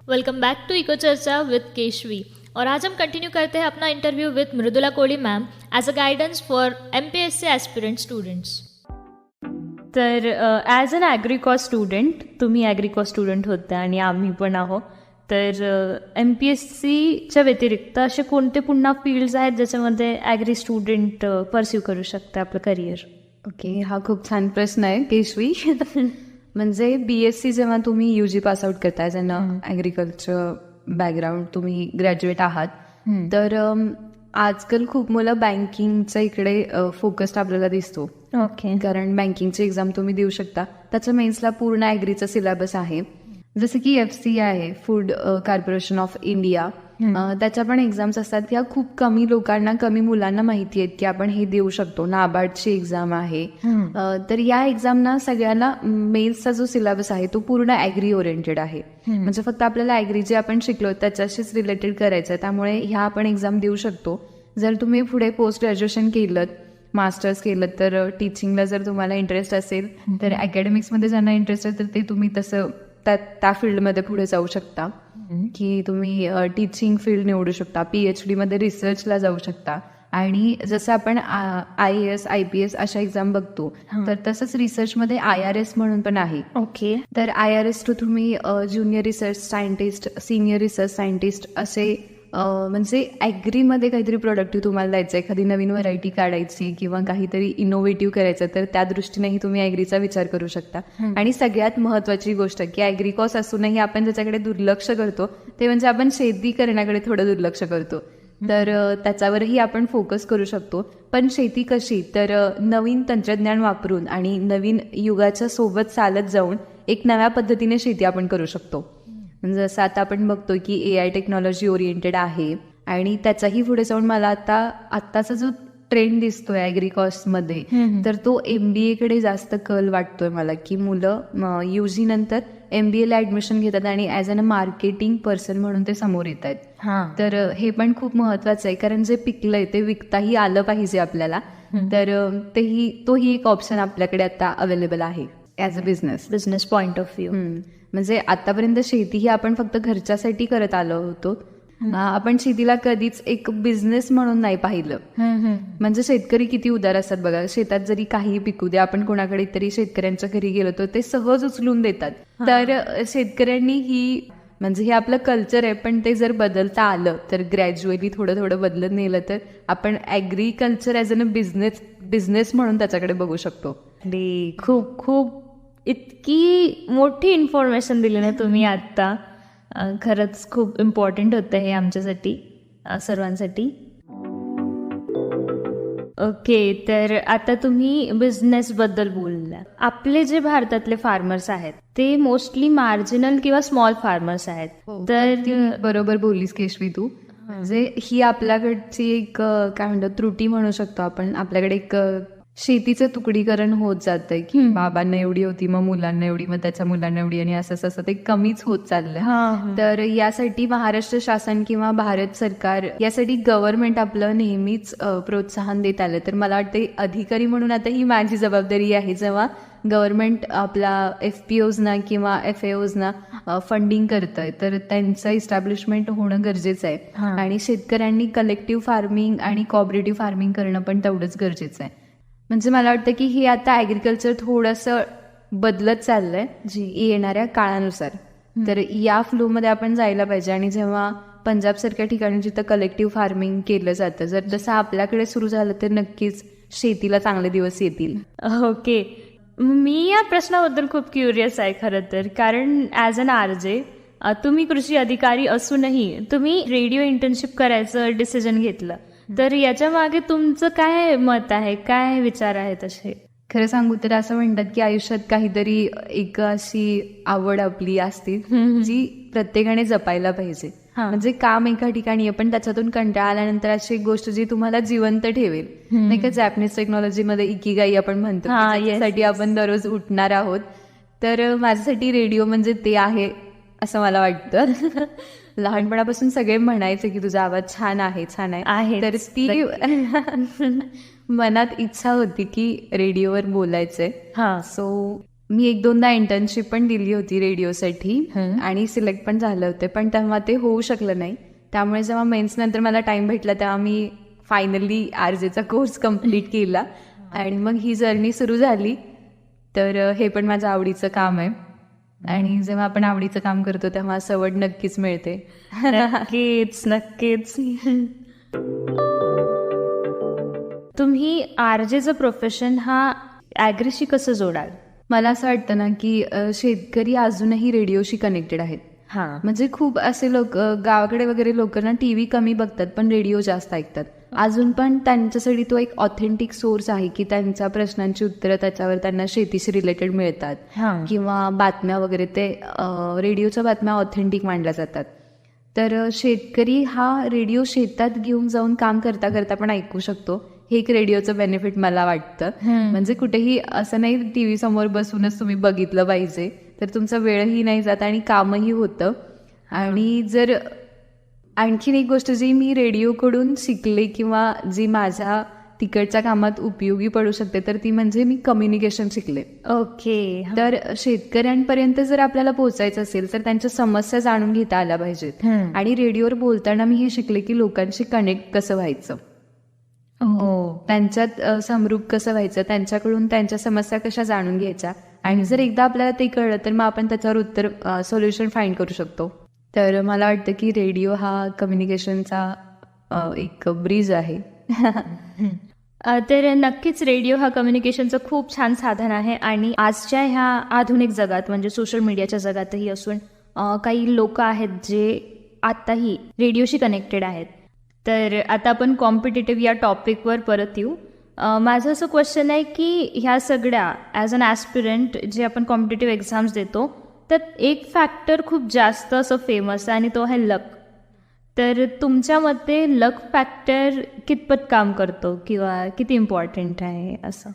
Welcome back to eco चर्चा विद केशवी। और आज हम कंटिन्यू करते हैं अपना interview with Mridula Kohli ma'am as a guidance for MPSC aspirant students. तर ॲज अन ॲग्रिकॉ स्टुडंट, तुम्ही ॲग्रिकॉ स्टुडंट होता आणि आम्ही पण आहोत, तर MPSCच्या व्यतिरिक्त असे कोणते पुन्हा फील्ड्स आहेत ज्याच्यामध्ये ॲग्री स्टुडंट परस्यू करू शकता आपलं करिअर? ओके, हा खूप छान प्रश्न आहे केशवी. म्हणजे BSc जेव्हा तुम्ही UG पास आउट करताय, ज्यांना ॲग्रिकल्चर बॅकग्राऊंड तुम्ही ग्रॅज्युएट आहात, तर आजकाल खूप मुलं बँकिंगच्या इकडे फोकस्ड आपल्याला दिसतो. ओके. कारण बँकिंगची एक्झाम तुम्ही देऊ शकता. त्याच्या मेन्सला पूर्ण ॲग्रीचा सिलेबस आहे. जसं की FCI आहे, फूड कॉर्पोरेशन ऑफ इंडिया, त्याच्या पण एक्झाम्स असतात. ह्या खूप कमी लोकांना, कमी मुलांना माहिती आहेत की आपण हे देऊ शकतो. नाबार्डची एक्झाम आहे. तर या एक्झामना सगळ्यांना मेन्सचा जो सिलेबस आहे तो पूर्ण ॲग्री ओरिएंटेड आहे. म्हणजे फक्त आपल्याला ॲग्री जे आपण शिकलो त्याच्याशीच रिलेटेड करायचं आहे. त्यामुळे ह्या आपण एक्झाम देऊ शकतो. जर तुम्ही पुढे पोस्ट ग्रॅज्युएशन केलं, मास्टर्स केलं, तर टीचिंगला जर तुम्हाला इंटरेस्ट असेल, तर अकॅडमिक्समध्ये ज्यांना इंटरेस्ट आहे तर ते तुम्ही तसं त्या फील्डमध्ये पुढे जाऊ शकता. की तुम्ही टीचिंग फील्ड निवडू शकता, PhD मध्ये रिसर्चला जाऊ शकता. आणि जसं आपण IAS IPS अशा एक्झाम बघतो, तर तसंच रिसर्चमध्ये IRS म्हणून पण आहे. ओके. तर IRS टू तुम्ही junior research scientist, senior research scientist असे म्हणजे ॲग्रीमध्ये काहीतरी प्रोडक्टिव्ह तुम्हाला द्यायचं, एखादी नवीन व्हरायटी काढायची किंवा काहीतरी इनोव्हेटिव्ह करायचं, तर त्या दृष्टीनेही तुम्ही ॲग्रीचा विचार करू शकता. आणि सगळ्यात महत्त्वाची गोष्ट की ॲग्रिकॉस असूनही आपण ज्याच्याकडे दुर्लक्ष करतो ते म्हणजे आपण शेती करण्याकडे थोडं दुर्लक्ष करतो. तर त्याच्यावरही आपण फोकस करू शकतो. पण शेती कशी, तर नवीन तंत्रज्ञान वापरून आणि नवीन युगाच्या सोबत चालत जाऊन एक नव्या पद्धतीने शेती आपण करू शकतो. म्हणजे जसं आता आपण बघतो की AI टेक्नॉलॉजी ओरिएंटेड आहे. आणि त्याचाही पुढे जाऊन मला आत्ताचा जो ट्रेंड दिसतोय ॲग्रिकॉसमध्ये, तर तो MBA कडे जास्त कल वाटतोय मला. की मुलं UG नंतर MBA ला ऍडमिशन घेतात आणि as an a marketing person म्हणून ते समोर येत आहेत. तर हे पण खूप महत्वाचं आहे, कारण जे पिकलंय ते विकताही आलं पाहिजे आपल्याला. तर तोही एक ऑप्शन आपल्याकडे आता अवेलेबल आहे as a business point of view. म्हणजे आतापर्यंत शेती ही आपण फक्त घरच्यासाठी करत आलो होतो. आपण शेतीला कधीच एक बिझनेस म्हणून नाही पाहिलं. म्हणजे शेतकरी किती उदार असतात बघा. शेतात जरी काही पिकू दे, आपण कोणाकडे तरी शेतकऱ्यांच्या घरी गेलो तर ते सहज उचलून देतात. तर शेतकऱ्यांनी म्हणजे हे आपलं कल्चर आहे, पण ते जर बदलता आलं तर ग्रॅज्युअली थोडं थोडं बदलत नेलं तर आपण agriculture as an a business म्हणून त्याच्याकडे बघू शकतो. खूप खूप इतकी मोठी इन्फॉर्मेशन दिली ना तुम्ही आत्ता. खरंच खूप इम्पॉर्टंट होतं हे आमच्यासाठी, सर्वांसाठी. ओके, तर आता तुम्ही बिझनेसबद्दल बोलला. आपले जे भारतातले फार्मर्स आहेत ते मोस्टली मार्जिनल किंवा स्मॉल फार्मर्स आहेत. तर बरोबर बोललीस केशवी तू. म्हणजे ही आपल्याकडची एक काय म्हणतो त्रुटी म्हणू शकतो आपण. आपल्याकडे एक शेतीचं तुकडीकरण होत जातंय की बाबांना एवढी होती, मग मुलांना एवढी, मग त्याच्या मुलांना एवढी, आणि असं ते कमीच होत चाललंय. तर यासाठी महाराष्ट्र शासन किंवा भारत सरकार यासाठी गव्हर्नमेंट आपलं नेहमीच प्रोत्साहन देत आलं. तर मला वाटतं अधिकारी म्हणून आता ही माझी जबाबदारी आहे, जेव्हा गव्हर्नमेंट आपला FPOजना किंवा FAOजना फंडिंग करतंय तर त्यांचं इस्टॅब्लिशमेंट होणं गरजेचं आहे. आणि शेतकऱ्यांनी कलेक्टिव्ह फार्मिंग आणि कोऑपरेटिव्ह फार्मिंग करणं पण तेवढंच गरजेचं आहे. म्हणजे मला वाटतं की हे आता ॲग्रिकल्चर थोडंसं बदलत चाललंय येणाऱ्या काळानुसार. तर या फ्लोमध्ये आपण जायला पाहिजे. आणि जेव्हा पंजाबसारख्या ठिकाणी जिथं कलेक्टिव्ह फार्मिंग केलं जातं, जर तसं आपल्याकडे सुरू झालं तर नक्कीच शेतीला चांगले दिवस येतील. ओके, मी या प्रश्नाबद्दल खूप क्युरियस आहे खरं तर. कारण ॲज अन RJ तुम्ही कृषी अधिकारी असूनही तुम्ही रेडिओ इंटर्नशिप करायचं डिसिजन घेतलं, तर याच्या मागे तुमचं काय मत आहे, काय विचार आहेत असे? खरं सांगू तर असं म्हणतात की आयुष्यात काहीतरी एक अशी आवड आपली असते जी प्रत्येकाने जपायला पाहिजे. म्हणजे काम एका ठिकाणी आहे, पण त्याच्यातून कंटाळा आल्यानंतर अशी एक गोष्ट जी तुम्हाला जिवंत ठेवेल. नाही का, जॅपनीज टेक्नॉलॉजीमध्ये इकिगाई आपण म्हणतो, त्यासाठी आपण दररोज उठणार आहोत. तर माझ्यासाठी रेडिओ म्हणजे ते आहे असं मला वाटतं. लहानपणापासून सगळे म्हणायचे की तुझा आवाज छान आहे, छान आहे. तर ती मनात इच्छा होती की रेडिओवर बोलायचंय. सो मी 1-2दा इंटर्नशिप पण दिली होती रेडिओसाठी आणि सिलेक्ट पण झाले होते, पण तेव्हा ते होऊ शकलं नाही. त्यामुळे जेव्हा मेन्स नंतर मला टाइम भेटला तेव्हा मी फायनली आरजेचा कोर्स कम्प्लीट केला आणि मग ही जर्नी सुरू झाली. तर हे पण माझं आवडीचं काम आहे आणि जेव्हा आपण आवडीचं काम करतो तेव्हा सवड नक्कीच मिळते. नक्कीच नक्कीच. तुम्ही आरजेचं प्रोफेशन हा ॲग्रीशी कसं जोडाल? मला असं वाटतं ना की शेतकरी अजूनही रेडिओशी कनेक्टेड आहेत. हां. म्हणजे खूप असे लोक गावाकडे वगैरे लोक ना टी व्ही कमी बघतात पण रेडिओ जास्त ऐकतात. अजून पण त्यांच्यासाठी तो एक ऑथेंटिक सोर्स आहे की त्यांच्या प्रश्नांची उत्तरं त्याच्यावर त्यांना शेतीशी रिलेटेड मिळतात हां. किंवा बातम्या वगैरे ते रेडिओच्या बातम्या ऑथेंटिक मांडल्या जातात. तर शेतकरी हा रेडिओ शेतात घेऊन जाऊन काम करता करता पण ऐकू शकतो. हे एक रेडिओचं बेनिफिट मला वाटतं. म्हणजे कुठेही असं नाही टी व्ही समोर बसूनच तुम्ही बघितलं पाहिजे, तर तुमचा वेळही नाही जात आणि कामही होतं. आणि जर आणखीन एक गोष्ट जी मी रेडिओकडून शिकले किंवा जी माझ्या तिकडच्या कामात उपयोगी पडू शकते तर ती म्हणजे मी कम्युनिकेशन शिकले. ओके. तर शेतकऱ्यांपर्यंत जर आपल्याला पोहोचायचं असेल तर त्यांच्या समस्या जाणून घेता आल्या पाहिजेत. आणि रेडिओवर बोलताना मी हे शिकले की लोकांशी कनेक्ट कसं व्हायचं, त्यांच्यात समरूप कसं व्हायचं, त्यांच्याकडून त्यांच्या समस्या कशा जाणून घ्यायच्या आणि जर एकदा आपल्याला ते कळलं तर मग आपण त्याच्यावर उत्तर सोल्युशन फाइंड करू शकतो. तर मला वाटतं की रेडिओ हा कम्युनिकेशनचा एक ब्रिज आहे. तर नक्कीच रेडिओ हा कम्युनिकेशनचं खूप छान साधन आहे आणि आजच्या ह्या आधुनिक जगात म्हणजे सोशल मीडियाच्या जगातही असून काही लोक आहेत जे आत्ताही रेडिओशी कनेक्टेड आहेत. तर आता आपण कॉम्पिटेटिव्ह या टॉपिकवर परत येऊ. माझं असं क्वेश्चन आहे की ह्या सगळ्या ॲज अन ॲस्पिरंट जे आपण कॉम्पिटेटिव्ह एक्झाम्स देतो त्यात एक फॅक्टर खूप जास्त असं फेमस आहे आणि तो आहे लक. तर तुमच्या मते लक फॅक्टर कितपत काम करतो किंवा किती इम्पॉर्टंट आहे असं?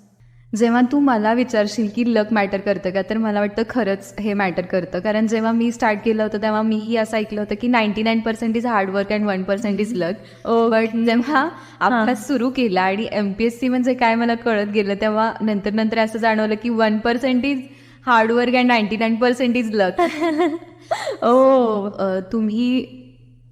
जेव्हा तू मला विचारशील की लक मॅटर करतं का, तर मला वाटतं खरंच हे मॅटर करतं. कारण जेव्हा मी स्टार्ट केलं होतं तेव्हा मीही असं ऐकलं होतं की 99% is hard work and 1% is luck. But जेव्हा अभ्यास सुरू केला आणि MPSC म्हणजे काय मला कळत गेलं तेव्हा नंतर असं जाणवलं की 1% इज हार्डवर्क अँड 99% इज लक. तुम्ही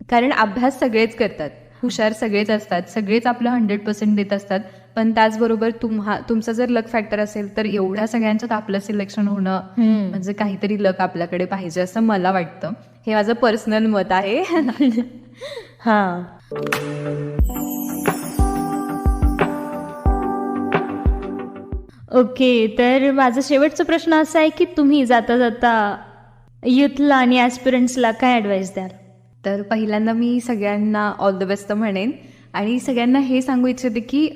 कारण अभ्यास सगळेच करतात, हुशार सगळेच असतात, सगळेच आपलं 100% देत असतात, पण त्याचबरोबर तुमचा जर लक फॅक्टर असेल तर एवढ्या सगळ्यांच्यात आपलं सिलेक्शन होणं म्हणजे काहीतरी लक आपल्याकडे पाहिजे असं मला वाटतं. हे माझं पर्सनल मत आहे. हां. ओके. तर माझा शेवटचा प्रश्न असा आहे की तुम्ही जाता जाता युथला आणि ॲस्पिरंट्सला काय ॲडवाईस द्याल? तर पहिल्यांदा मी सगळ्यांना ऑल द बेस्ट म्हणेन आणि सगळ्यांना हे सांगू इच्छिते की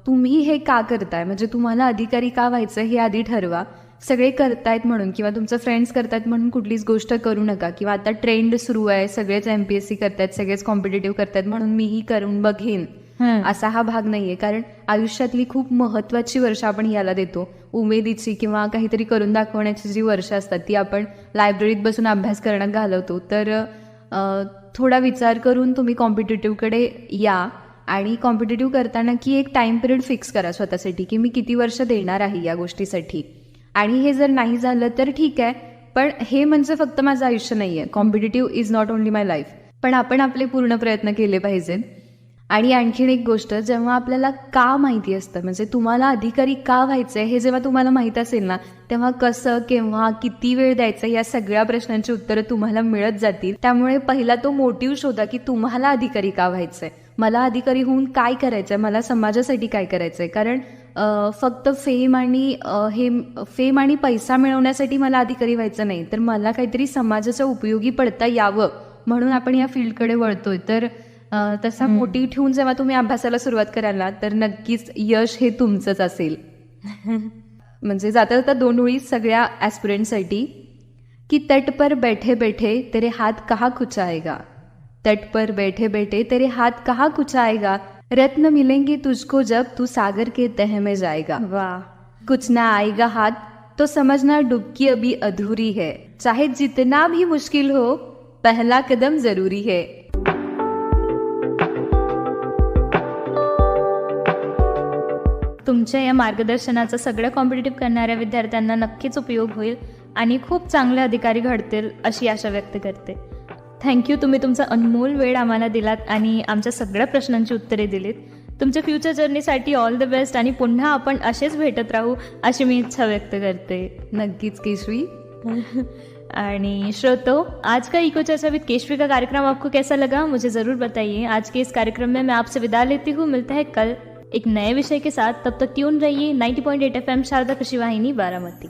तुम्ही हे का करताय, म्हणजे तुम्हाला अधिकारी का व्हायचं हे आधी ठरवा. सगळे करतायत म्हणून किंवा तुमचं फ्रेंड्स करतायत म्हणून कुठलीच गोष्ट करू नका किंवा आता ट्रेंड सुरू आहे, सगळेच MPSC करतायत, सगळेच कॉम्पिटेटिव्ह करतायत म्हणून मीही करून बघेन असा हा भाग नाहीये. कारण आयुष्यातली खूप महत्वाची वर्ष आपण याला देतो. उमेदीची किंवा काहीतरी करून दाखवण्याची जी वर्ष असतात ती आपण लायब्ररीत बसून अभ्यास करण्यात घालवतो. तर थोडा विचार करून तुम्ही कॉम्पिटेटिव्हकडे या आणि कॉम्पिटेटिव्ह करताना की एक टाइम पिरियड फिक्स करा स्वतःसाठी की मी किती वर्ष देणार आहे या गोष्टीसाठी. आणि हे जर नाही झालं तर ठीक आहे, पण हे म्हणजे फक्त माझं आयुष्य नाही आहे. Competitive is not only my life, पण आपण आपले पूर्ण प्रयत्न केले पाहिजेत. आणि आणखीन एक गोष्ट, जेव्हा आपल्याला का माहिती असतं, म्हणजे तुम्हाला अधिकारी का व्हायचं आहे हे जेव्हा तुम्हाला माहीत असेल ना, तेव्हा कसं, केव्हा, किती वेळ द्यायचा या सगळ्या प्रश्नांची उत्तरं तुम्हाला मिळत जातील. त्यामुळे पहिला तो मोटिव्ह शोधा की तुम्हाला अधिकारी का व्हायचं आहे, मला अधिकारी होऊन काय करायचं आहे, मला समाजासाठी काय करायचं आहे. कारण फक्त फेम आणि पैसा मिळवण्यासाठी मला अधिकारी व्हायचं नाही, तर मला काहीतरी समाजाच्या उपयोगी पडता यावं म्हणून आपण या फील्डकडे वळतोय. तर तसा मोटिव्ह ठेवून जेव्हा तुम्ही अभ्यासाला सुरुवात कराल ना, तर नक्कीच यश हे तुमचंच असेल. म्हणजे जाता जाता 2 ओळी सगळ्या ॲस्पिरंटसाठी की तट पर बैठे बैठे तेरे हाथ कहाँ कुचाएगा, तट पर बैठे बैठे तेरे हाथ कहाँ कुचाएगा, रत्न मिलेंगे तुझको जब तू सागर के तह में जाएगा. वाह. कुछ ना आएगा हाथ तो समझना डुबकी अभी अधूरी है, चाहे जितना भी मुश्किल हो पहला कदम जरूरी है. तुमच्या या मार्गदर्शनाचा सगळ्या कॉम्पिटिटिव्ह करणाऱ्या विद्यार्थ्यांना नक्कीच उपयोग होईल आणि खूप चांगले अधिकारी घडतील अशी आशा व्यक्त करते. थँक्यू, तुम्ही तुमचा अनमोल वेळ आम्हाला दिलात आणि आमच्या सगळ्या प्रश्नांची उत्तरे दिलीत. तुमच्या फ्युचर जर्नीसाठी ऑल द बेस्ट आणि पुन्हा आपण असेच भेटत राहू अशी मी इच्छा व्यक्त करते. नक्कीच केशवी. आणि श्रोतो, आज का इको चर्चा विद केशवी का कार्यक्रम आपको कैसा लगा मुझे ज़रूर बताइए. आज के इस कार्यक्रम में मैं आपसे विदा लेती हूँ. मिलता है कल एक नए विषय के साथ. तब तक ट्यून रहिए 90.8 FM शारदा कृषि वाहिनी बारामती.